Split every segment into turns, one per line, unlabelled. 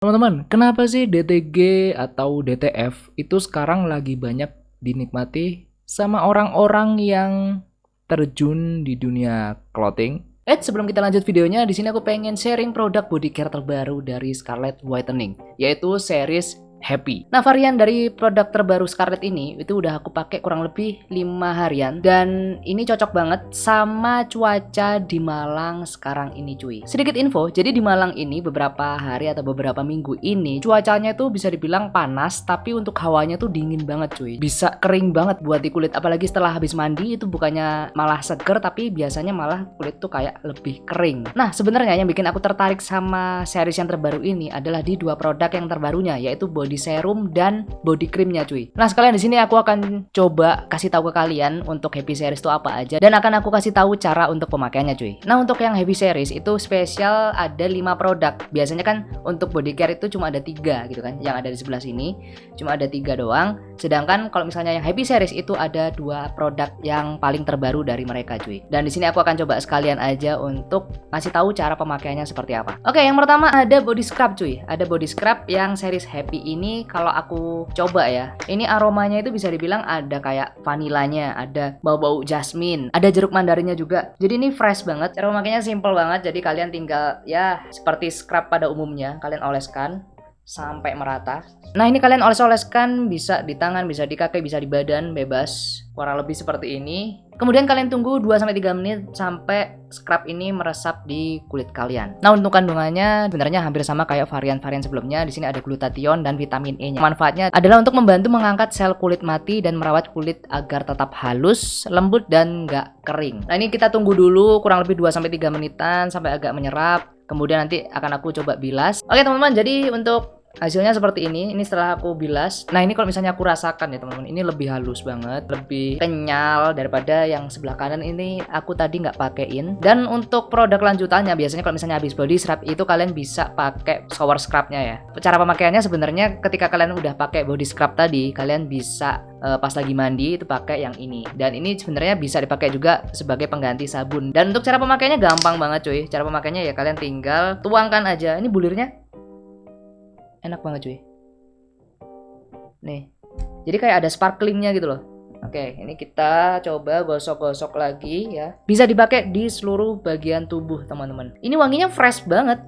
Teman-teman, kenapa sih DTG atau DTF itu sekarang lagi banyak dinikmati sama orang-orang yang terjun di dunia clothing? Sebelum kita lanjut videonya, di sini aku pengen sharing produk body care terbaru dari Scarlett Whitening, yaitu series Happy. Nah, varian dari produk terbaru Scarlett ini itu udah aku pakai kurang lebih 5 harian dan ini cocok banget sama cuaca di Malang sekarang ini, cuy. Sedikit info, jadi di Malang ini beberapa hari atau beberapa minggu ini cuacanya tuh bisa dibilang panas, tapi untuk hawanya tuh dingin banget, cuy. Bisa kering banget buat di kulit, apalagi setelah habis mandi itu bukannya malah seger, tapi biasanya malah kulit tuh kayak lebih kering. Nah, sebenarnya yang bikin aku tertarik sama series yang terbaru ini adalah di dua produk yang terbarunya, yaitu body serum dan body creamnya, cuy. Nah, sekalian di sini aku akan coba kasih tahu ke kalian untuk Happy Series itu apa aja, dan akan aku kasih tahu cara untuk pemakaiannya, cuy. Nah, untuk yang Happy Series itu spesial ada 5 produk. Biasanya kan untuk body care itu cuma ada 3 gitu kan. Yang ada di sebelah sini cuma ada 3 doang. Sedangkan kalau misalnya yang Happy Series itu ada 2 produk yang paling terbaru dari mereka, cuy. Dan di sini aku akan coba sekalian aja untuk ngasih tahu cara pemakaiannya seperti apa. Oke, yang pertama ada body scrub, cuy. Ada body scrub yang series Happy ini kalau aku coba ya, ini aromanya itu bisa dibilang ada kayak vanilanya, ada bau-bau jasmine, ada jeruk mandarinnya juga. Jadi ini fresh banget. Cara pemakaiannya simple banget. Jadi kalian tinggal ya seperti scrub pada umumnya, kalian oleskan sampai merata. Nah, ini kalian oles-oleskan bisa di tangan, bisa di kaki, bisa di badan, bebas. Kurang lebih seperti ini. Kemudian kalian tunggu 2-3 menit sampai scrub ini meresap di kulit kalian. Nah, untuk kandungannya sebenarnya hampir sama kayak varian-varian sebelumnya. Di sini ada glutathione dan vitamin E-nya. Manfaatnya adalah untuk membantu mengangkat sel kulit mati dan merawat kulit agar tetap halus, lembut dan nggak kering. Nah, ini kita tunggu dulu kurang lebih 2-3 menitan sampai agak menyerap. Kemudian nanti akan aku coba bilas. Oke, teman-teman, jadi untuk hasilnya seperti ini. Ini setelah aku bilas. Nah, ini kalau misalnya aku rasakan ya teman-teman, ini lebih halus banget, lebih kenyal daripada yang sebelah kanan ini aku tadi nggak pakein. Dan untuk produk lanjutannya, biasanya kalau misalnya habis body scrub itu kalian bisa pakai shower scrubnya ya. Cara pemakaiannya sebenarnya ketika kalian udah pakai body scrub tadi, kalian bisa pas lagi mandi itu pakai yang ini. Dan ini sebenarnya bisa dipakai juga sebagai pengganti sabun. Dan untuk cara pemakaiannya gampang banget, cuy. Cara pemakaiannya ya kalian tinggal tuangkan aja. Ini bulirnya enak banget, cuy. Nih, jadi kayak ada sparklingnya gitu loh. Oke, ini kita coba gosok-gosok lagi ya. Bisa dipakai di seluruh bagian tubuh, teman-teman. Ini wanginya fresh banget.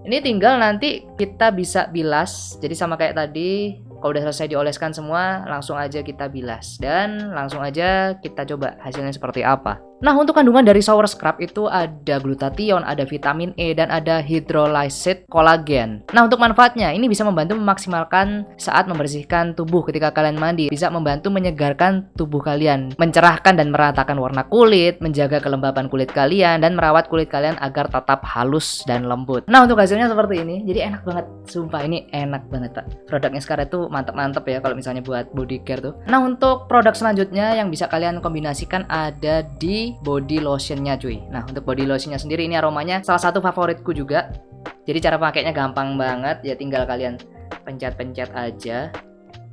Ini tinggal nanti kita bisa bilas. Jadi sama kayak tadi, kalau udah selesai dioleskan semua, langsung aja kita bilas. Dan langsung aja kita coba hasilnya seperti apa. Nah, untuk kandungan dari shower scrub itu ada glutathione, ada vitamin E, dan ada hydrolyzed kolagen. Nah, untuk manfaatnya, ini bisa membantu memaksimalkan saat membersihkan tubuh ketika kalian mandi. Bisa membantu menyegarkan tubuh kalian, mencerahkan dan meratakan warna kulit, menjaga kelembapan kulit kalian, dan merawat kulit kalian agar tetap halus dan lembut. Nah, untuk hasilnya seperti ini, jadi enak banget. Sumpah, ini enak banget, Pak. Produknya sekarang tuh mantep-mantep ya kalau misalnya buat body care tuh. Nah, untuk produk selanjutnya yang bisa kalian kombinasikan ada di body lotionnya, cuy. Nah, untuk body lotionnya sendiri ini aromanya salah satu favoritku juga. Jadi cara pakainya gampang banget ya, tinggal kalian pencet-pencet aja.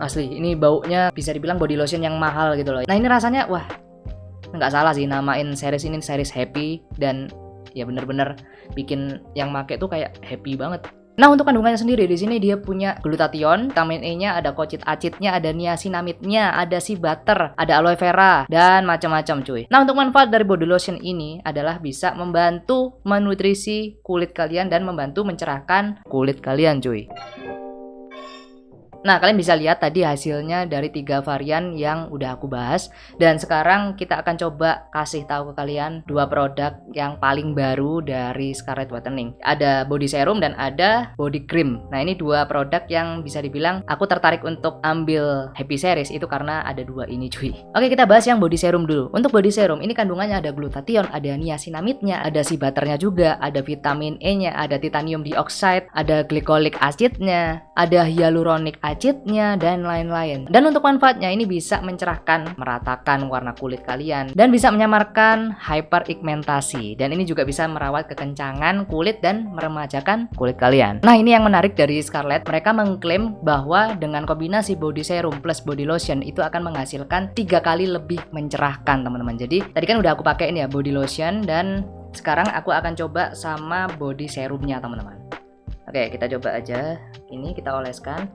Asli, ini baunya bisa dibilang body lotion yang mahal gitu loh. Nah, ini rasanya wah, nggak salah sih namain series ini series Happy, dan ya bener-bener bikin yang make tuh kayak happy banget. Nah, untuk kandungannya sendiri di sini dia punya glutathione, vitamin E-nya, ada kocit acitnya, ada niacinamide-nya, ada sea butter, ada aloe vera dan macam-macam, cuy. Nah, untuk manfaat dari body lotion ini adalah bisa membantu menutrisi kulit kalian dan membantu mencerahkan kulit kalian, cuy. Nah, kalian bisa lihat tadi hasilnya dari 3 varian yang udah aku bahas. Dan sekarang kita akan coba kasih tahu ke kalian 2 produk yang paling baru dari Scarlett Whitening. Ada body serum dan ada body cream. Nah, ini 2 produk yang bisa dibilang aku tertarik untuk ambil Happy Series itu karena ada 2 ini, cuy. Oke, kita bahas yang body serum dulu. Untuk body serum ini kandungannya ada glutathione, ada niacinamide-nya, ada sea butter-nya juga, ada vitamin E-nya, ada titanium dioxide, ada glycolic acid-nya, ada hyaluronic acid-nya, dan lain-lain. Dan untuk manfaatnya ini bisa mencerahkan, meratakan warna kulit kalian, dan bisa menyamarkan hyperpigmentasi. Dan ini juga bisa merawat kekencangan kulit dan meremajakan kulit kalian. Nah, ini yang menarik dari Scarlett. Mereka mengklaim bahwa dengan kombinasi body serum plus body lotion itu akan menghasilkan 3 kali lebih mencerahkan, teman-teman. Jadi tadi kan udah aku pakein ya body lotion, dan sekarang aku akan coba sama body serumnya, teman-teman. Oke, kita coba aja. Ini kita oleskan.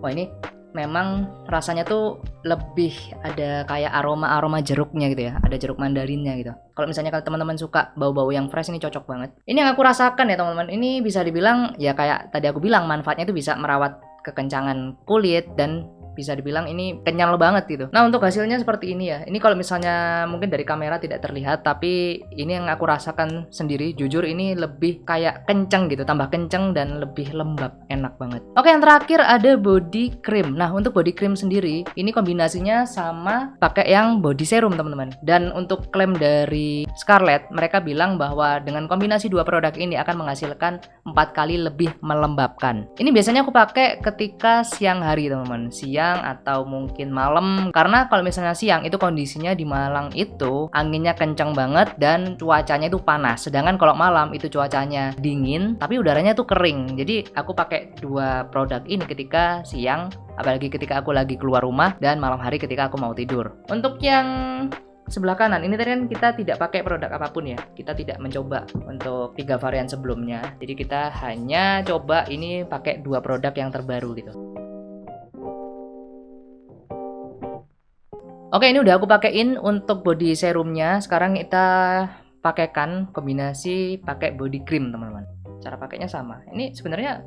Wah, ini memang rasanya tuh lebih ada kayak aroma jeruknya gitu ya, ada jeruk mandarinnya gitu. Kalau misalnya kalau teman-teman suka bau-bau yang fresh, ini cocok banget. Ini yang aku rasakan ya teman-teman, ini bisa dibilang ya kayak tadi aku bilang, manfaatnya itu bisa merawat kekencangan kulit dan bisa dibilang ini kenyal banget gitu. Nah, untuk hasilnya seperti ini ya. Ini kalau misalnya mungkin dari kamera tidak terlihat, tapi ini yang aku rasakan sendiri. Jujur ini lebih kayak kenceng gitu, tambah kenceng dan lebih lembab, enak banget. Oke, yang terakhir ada body cream. Nah, untuk body cream sendiri, ini kombinasinya sama pakai yang body serum teman-teman. Dan untuk klaim dari Scarlett, mereka bilang bahwa dengan kombinasi dua produk ini akan menghasilkan 4 kali lebih melembabkan. Ini biasanya aku pakai ketika siang hari teman-teman, siang atau mungkin malam, karena kalau misalnya siang itu kondisinya di Malang itu anginnya kencang banget dan cuacanya itu panas, sedangkan kalau malam itu cuacanya dingin tapi udaranya tuh kering. Jadi aku pakai dua produk ini ketika siang, apalagi ketika aku lagi keluar rumah, dan malam hari ketika aku mau tidur. Untuk yang sebelah kanan ini tadi kan kita tidak pakai produk apapun ya, kita tidak mencoba untuk 3 varian sebelumnya, jadi kita hanya coba ini pakai dua produk yang terbaru gitu. Oke, ini udah aku pakein untuk body serumnya. Sekarang kita pakaikan kombinasi pakai body cream teman-teman. Cara pakainya sama. Ini sebenarnya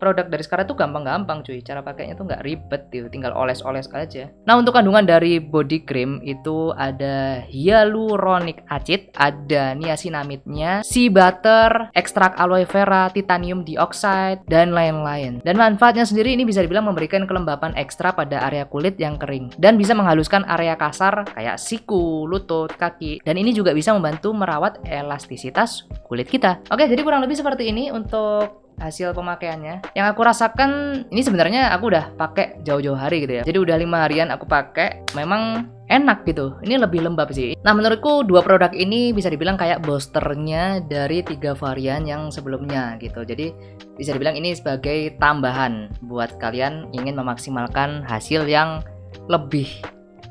produk dari Scarlett tuh gampang-gampang cuy. Cara pakainya tuh nggak ribet gitu, tinggal oles-oles aja. Nah, untuk kandungan dari body cream itu ada hyaluronic acid, ada niacinamide-nya, sea butter, ekstrak aloe vera, titanium dioxide, dan lain-lain. Dan manfaatnya sendiri ini bisa dibilang memberikan kelembapan ekstra pada area kulit yang kering dan bisa menghaluskan area kasar kayak siku, lutut, kaki. Dan ini juga bisa membantu merawat elastisitas kulit kita. Oke, jadi kurang lebih seperti ini untuk hasil pemakaiannya. Yang aku rasakan ini sebenarnya aku udah pakai jauh-jauh hari gitu ya. Jadi udah 5 harian aku pakai. Memang enak gitu. Ini lebih lembab sih. Nah, menurutku dua produk ini bisa dibilang kayak boosternya dari 3 varian yang sebelumnya gitu. Jadi bisa dibilang ini sebagai tambahan buat kalian ingin memaksimalkan hasil yang lebih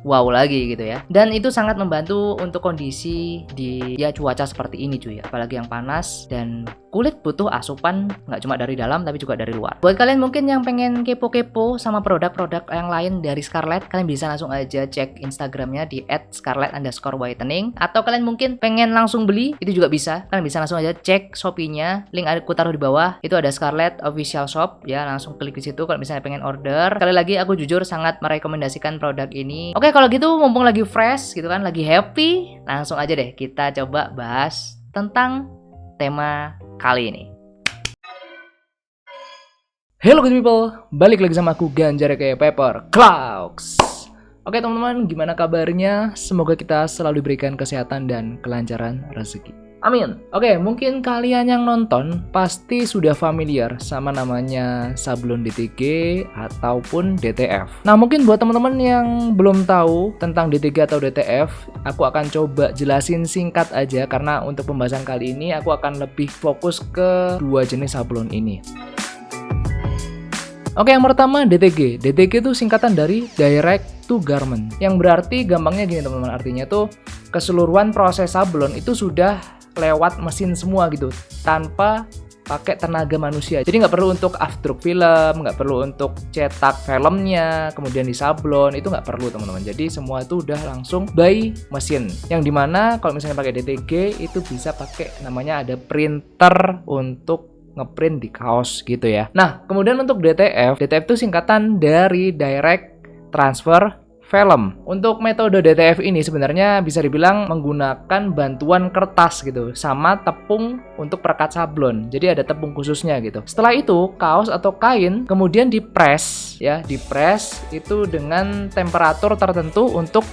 wow lagi gitu ya. Dan itu sangat membantu untuk kondisi di ya cuaca seperti ini cuy, apalagi yang panas, dan kulit butuh asupan nggak cuma dari dalam tapi juga dari luar. Buat kalian mungkin yang pengen kepo-kepo sama produk-produk yang lain dari Scarlett, kalian bisa langsung aja cek Instagramnya di @scarlett_whitening, atau kalian mungkin pengen langsung beli itu juga bisa. Kalian bisa langsung aja cek Shopee-nya, link aku taruh di bawah. Itu ada Scarlett Official Shop ya, langsung klik di situ kalau misalnya pengen order. Sekali lagi aku jujur sangat merekomendasikan produk ini. Oke, kalau gitu mumpung lagi fresh gitu kan, lagi happy, langsung aja deh kita coba bahas tentang tema kali ini. Hello good people, balik lagi sama aku Ganjar kayak Pepper Clouds. Oke teman-teman, gimana kabarnya? Semoga kita selalu diberikan kesehatan dan kelancaran rezeki. Amin. Oke, mungkin kalian yang nonton pasti sudah familiar sama namanya sablon DTG ataupun DTF. Nah, mungkin buat teman-teman yang belum tahu tentang DTG atau DTF, aku akan coba jelasin singkat aja karena untuk pembahasan kali ini aku akan lebih fokus ke dua jenis sablon ini. Oke, yang pertama DTG. DTG itu singkatan dari Direct to Garment, yang berarti gampangnya gini teman-teman, artinya tuh keseluruhan proses sablon itu sudah lewat mesin semua gitu, tanpa pakai tenaga manusia. Jadi nggak perlu untuk afdruk film, nggak perlu untuk cetak filmnya, kemudian disablon, itu nggak perlu teman-teman. Jadi semua itu udah langsung by mesin. Yang dimana kalau misalnya pakai DTG itu bisa pakai namanya ada printer untuk ngeprint di kaos gitu ya. Nah, kemudian untuk DTF itu singkatan dari Direct Transfer Film. Untuk metode DTF ini sebenarnya bisa dibilang menggunakan bantuan kertas gitu, sama tepung untuk perekat sablon. Jadi ada tepung khususnya gitu. Setelah itu kaos atau kain kemudian dipres ya, dipres itu dengan temperatur tertentu untuk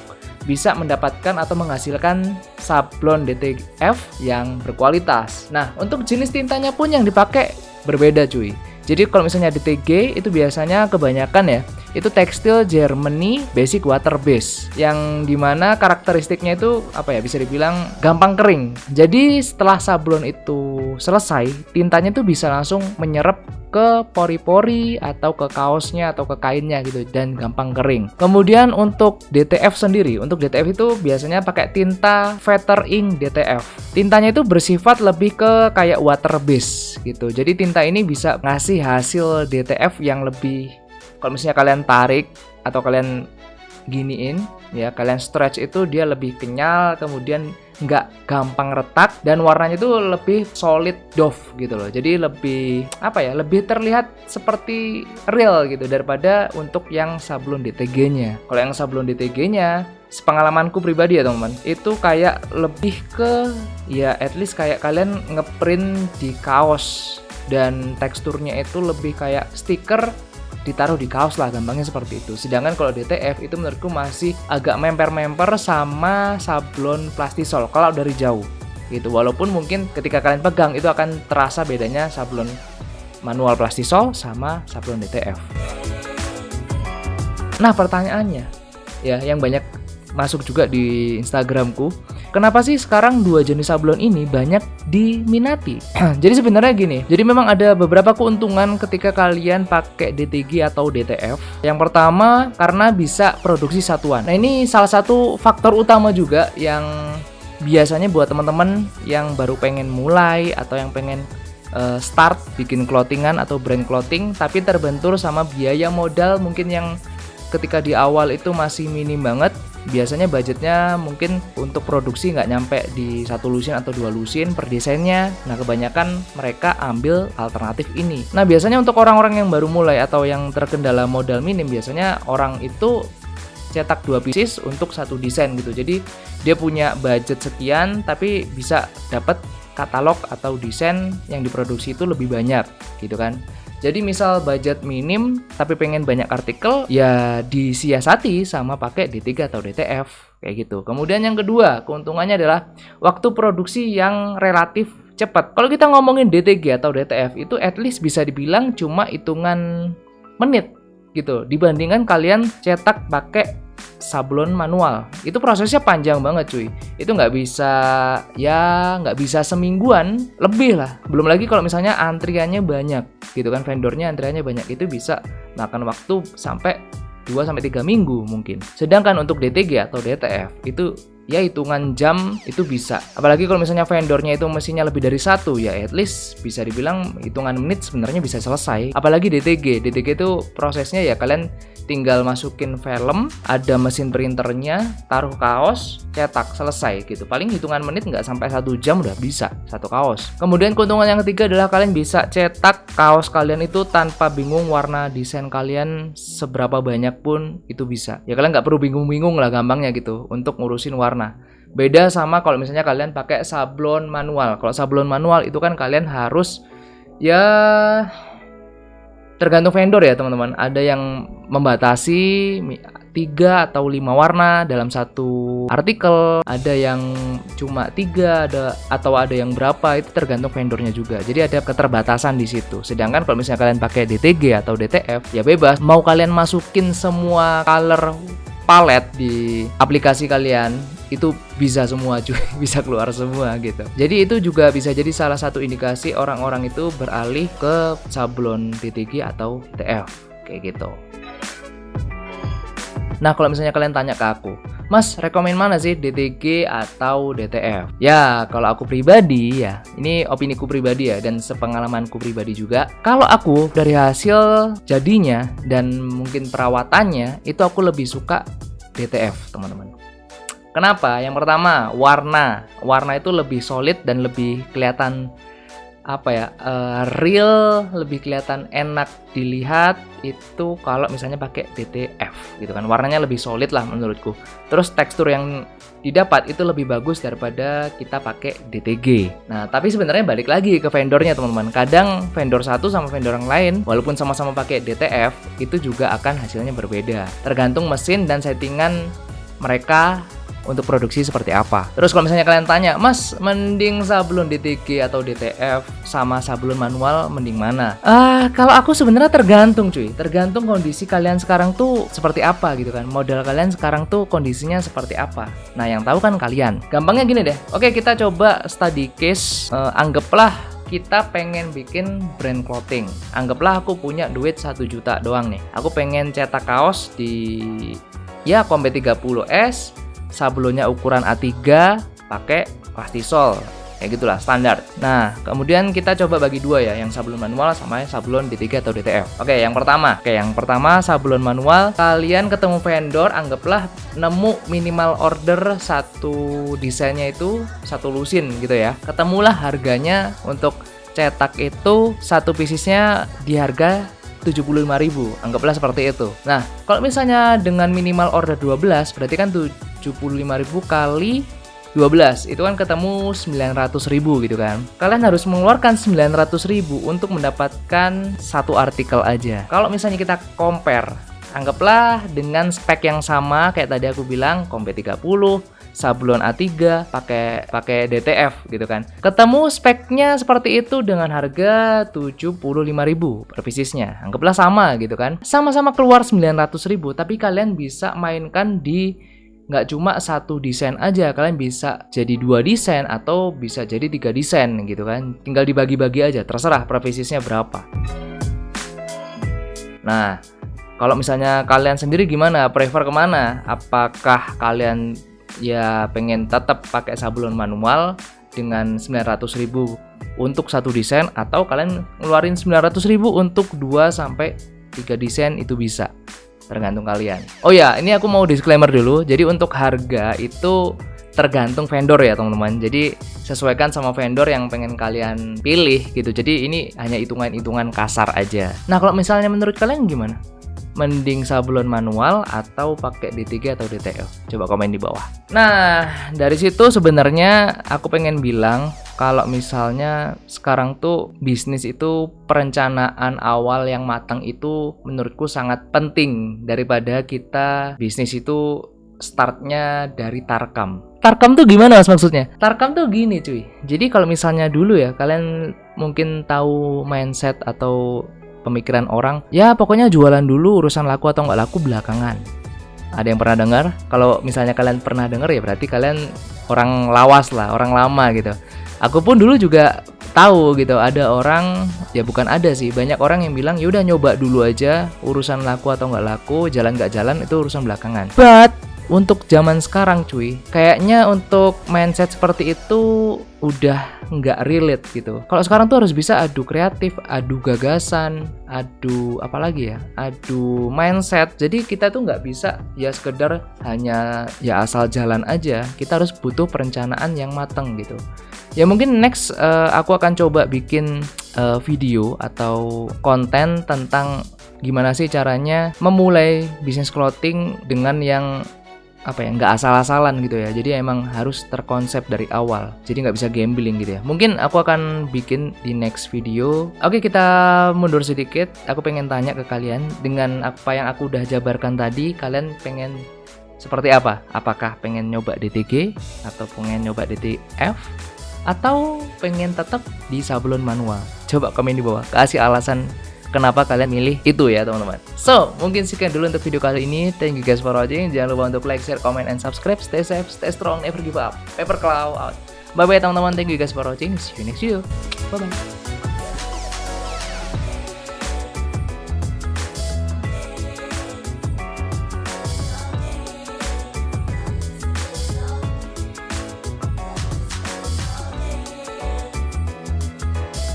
bisa mendapatkan atau menghasilkan sablon DTF yang berkualitas. Nah, untuk jenis tintanya pun yang dipakai berbeda cuy. Jadi kalau misalnya DTG itu biasanya kebanyakan ya itu tekstil Germany basic water base, yang dimana karakteristiknya itu apa ya, bisa dibilang gampang kering. Jadi setelah sablon itu selesai, tintanya tuh bisa langsung menyerap ke pori-pori atau ke kaosnya atau ke kainnya gitu dan gampang kering. Kemudian untuk DTF sendiri, untuk DTF itu biasanya pakai tinta Vetter Ink DTF. Tintanya itu bersifat lebih ke kayak water base gitu. Jadi tinta ini bisa ngasih hasil DTF yang lebih, kalau misalnya kalian tarik atau kalian giniin ya, kalian stretch itu dia lebih kenyal, kemudian nggak gampang retak dan warnanya itu lebih solid doff gitu loh. Jadi lebih apa ya, lebih terlihat seperti real gitu daripada untuk yang sablon DTG-nya. Kalau yang sablon DTG-nya, sepengalamanku pribadi ya teman-teman, itu kayak lebih ke ya at least kayak kalian ngeprint di kaos dan teksturnya itu lebih kayak stiker ditaruh di kaos lah, gampangnya seperti itu. Sedangkan kalau DTF itu menurutku masih agak memper-memper sama sablon plastisol kalau dari jauh gitu. Walaupun mungkin ketika kalian pegang itu akan terasa bedanya sablon manual plastisol sama sablon DTF. Nah, pertanyaannya ya yang banyak masuk juga di Instagramku, kenapa sih sekarang dua jenis sablon ini banyak diminati? Jadi sebenarnya gini, jadi memang ada beberapa keuntungan ketika kalian pakai DTG atau DTF. Yang pertama, karena bisa produksi satuan. Nah, ini salah satu faktor utama juga yang biasanya buat teman-teman yang baru pengen mulai atau yang pengen start bikin clothingan atau brand clothing tapi terbentur sama biaya modal mungkin yang ketika di awal itu masih minim banget. Biasanya budgetnya mungkin untuk produksi nggak nyampe di 1 lusin atau 2 lusin per desainnya. Nah, kebanyakan mereka ambil alternatif ini. Nah, biasanya untuk orang-orang yang baru mulai atau yang terkendala modal minim, biasanya orang itu cetak 2 pieces untuk 1 desain gitu. Jadi dia punya budget sekian tapi bisa dapat katalog atau desain yang diproduksi itu lebih banyak gitu kan. Jadi misal budget minim tapi pengen banyak artikel, ya disiasati sama pakai D3 atau DTF kayak gitu. Kemudian yang kedua, keuntungannya adalah waktu produksi yang relatif cepat. Kalau kita ngomongin DTG atau DTF itu at least bisa dibilang cuma hitungan menit gitu. Dibandingkan kalian cetak pakai sablon manual, itu prosesnya panjang banget cuy. Itu nggak bisa semingguan lebih lah. Belum lagi kalau misalnya antriannya banyak gitu kan, vendornya antriannya banyak, itu bisa makan waktu sampai 2-3 minggu mungkin. Sedangkan untuk DTG atau DTF itu ya hitungan jam itu bisa. Apalagi kalau misalnya vendornya itu mesinnya lebih dari 1, ya at least bisa dibilang hitungan menit sebenarnya bisa selesai. Apalagi DTG itu prosesnya ya kalian tinggal masukin film, ada mesin printernya, taruh kaos, cetak, selesai gitu. Paling hitungan menit nggak sampai 1 jam udah bisa 1 kaos. Kemudian keuntungan yang ketiga adalah kalian bisa cetak kaos kalian itu tanpa bingung warna desain kalian seberapa banyak pun itu bisa. Ya kalian nggak perlu bingung-bingung lah gampangnya gitu untuk ngurusin warna. Beda sama kalau misalnya kalian pakai sablon manual. Kalau sablon manual itu kan kalian harus ya tergantung vendor ya teman-teman. Ada yang membatasi 3 atau 5 warna dalam satu artikel, ada yang cuma 3, atau ada yang berapa, itu tergantung vendornya juga. Jadi ada keterbatasan di situ. Sedangkan kalau misalnya kalian pakai DTG atau DTF, ya bebas. Mau kalian masukin semua color palette di aplikasi kalian, itu bisa semua cuy, bisa keluar semua gitu. Jadi itu juga bisa jadi salah satu indikasi orang-orang itu beralih ke sablon DTG atau DTF kayak gitu. Nah, kalau misalnya kalian tanya ke aku, Mas, rekomen mana sih DTG atau DTF? Ya, kalau aku pribadi ya, ini opiniku pribadi ya, dan sepengalamanku pribadi juga. Kalau aku dari hasil jadinya dan mungkin perawatannya, itu aku lebih suka DTF, teman-teman. Kenapa? Yang pertama, warna itu lebih solid dan lebih kelihatan real, lebih kelihatan enak dilihat itu kalau misalnya pakai DTF gitu kan. Warnanya lebih solid lah menurutku. Terus tekstur yang didapat itu lebih bagus daripada kita pakai DTG. Nah, tapi sebenarnya balik lagi ke vendornya teman-teman. Kadang vendor satu sama vendor yang lain walaupun sama-sama pakai DTF itu juga akan hasilnya berbeda. Tergantung mesin dan settingan mereka untuk produksi seperti apa. Terus kalau misalnya kalian tanya, Mas, mending sablon DTG atau DTF sama sablon manual mending mana? Kalau aku sebenarnya tergantung cuy. Tergantung kondisi kalian sekarang tuh seperti apa gitu kan. Modal kalian sekarang tuh kondisinya seperti apa. Nah, yang tahu kan kalian. Gampangnya gini deh. Oke, kita coba study case. Anggaplah kita pengen bikin brand clothing. Anggaplah aku punya duit 1 juta doang nih. Aku pengen cetak kaos di ya Combat 30S, sablonnya ukuran A3, pakai plastisol. Kayak gitulah standar. Nah, kemudian kita coba bagi dua ya, yang sablon manual sama sablon D3 atau DTF. Oke, yang pertama sablon manual. Kalian ketemu vendor, anggaplah nemu minimal order satu desainnya itu satu lusin gitu ya. Ketemulah harganya untuk cetak itu satu piecesnya di harga 75.000, anggaplah seperti itu. Nah, kalau misalnya dengan minimal order 12, berarti kan 75.000 kali 12, itu kan ketemu 900.000 gitu kan. Kalian harus mengeluarkan 900.000 untuk mendapatkan satu artikel aja. Kalau misalnya kita compare, anggaplah dengan spek yang sama kayak tadi aku bilang, Combat 30, sablon A3, pakai DTF gitu kan. Ketemu speknya seperti itu dengan harga 75.000 per piecesnya. Anggaplah sama gitu kan. Sama-sama keluar 900.000, tapi kalian bisa mainkan di nggak cuma satu desain aja, kalian bisa jadi 2 desain atau bisa jadi 3 desain gitu kan. Tinggal dibagi-bagi aja, terserah per piecesnya berapa. Nah, kalau misalnya kalian sendiri gimana? Prefer kemana? Apakah kalian ya pengen tetap pakai sablon manual dengan 900.000 untuk satu desain, atau kalian ngeluarin 900.000 untuk 2 sampai 3 desain? Itu bisa, tergantung kalian. Oh ya, ini aku mau disclaimer dulu. Jadi untuk harga itu tergantung vendor ya teman-teman. Jadi sesuaikan sama vendor yang pengen kalian pilih gitu. Jadi ini hanya hitungan-hitungan kasar aja. Nah, kalau misalnya menurut kalian gimana? Mending sablon manual atau pakai D3 atau DTF? Coba komen di bawah. Nah, dari situ sebenarnya aku pengen bilang kalau misalnya sekarang tuh bisnis itu perencanaan awal yang matang itu menurutku sangat penting daripada kita bisnis itu startnya dari tarkam. Tarkam tuh gimana mas maksudnya? Tarkam tuh gini cuy. Jadi kalau misalnya dulu ya, kalian mungkin tahu mindset atau pemikiran orang, ya pokoknya jualan dulu, urusan laku atau nggak laku belakangan. Ada yang pernah dengar? Kalau misalnya kalian pernah dengar ya berarti kalian orang lawas lah, orang lama gitu. Aku pun dulu juga tahu gitu, ada orang, ya bukan ada sih, banyak orang yang bilang yaudah nyoba dulu aja, urusan laku atau nggak laku, jalan nggak jalan itu urusan belakangan. But untuk zaman sekarang cuy, kayaknya untuk mindset seperti itu udah nggak relate gitu. Kalau sekarang tuh harus bisa adu kreatif, adu gagasan, adu apalagi ya, adu mindset. Jadi kita tuh nggak bisa ya sekedar hanya ya asal jalan aja. Kita harus butuh perencanaan yang matang gitu. Ya mungkin next aku akan coba bikin video atau konten tentang gimana sih caranya memulai bisnis clothing dengan yang apa ya, nggak asal-asalan gitu ya. Jadi emang harus terkonsep dari awal, jadi nggak bisa gambling gitu ya. Mungkin aku akan bikin di next video. Oke, kita mundur sedikit. Aku pengen tanya ke kalian, dengan apa yang aku udah jabarkan tadi, kalian pengen seperti apa? Apakah pengen nyoba DTG atau pengen nyoba DTF atau pengen tetap di sablon manual? Coba komen di bawah, kasih alasan kenapa kalian milih itu ya teman-teman. So, mungkin sekian dulu untuk video kali ini. Thank you guys for watching. Jangan lupa untuk like, share, comment, and subscribe. Stay safe, stay strong, never give up. Paper Claw out. Bye bye teman-teman. Thank you guys for watching. See you next video. Bye bye.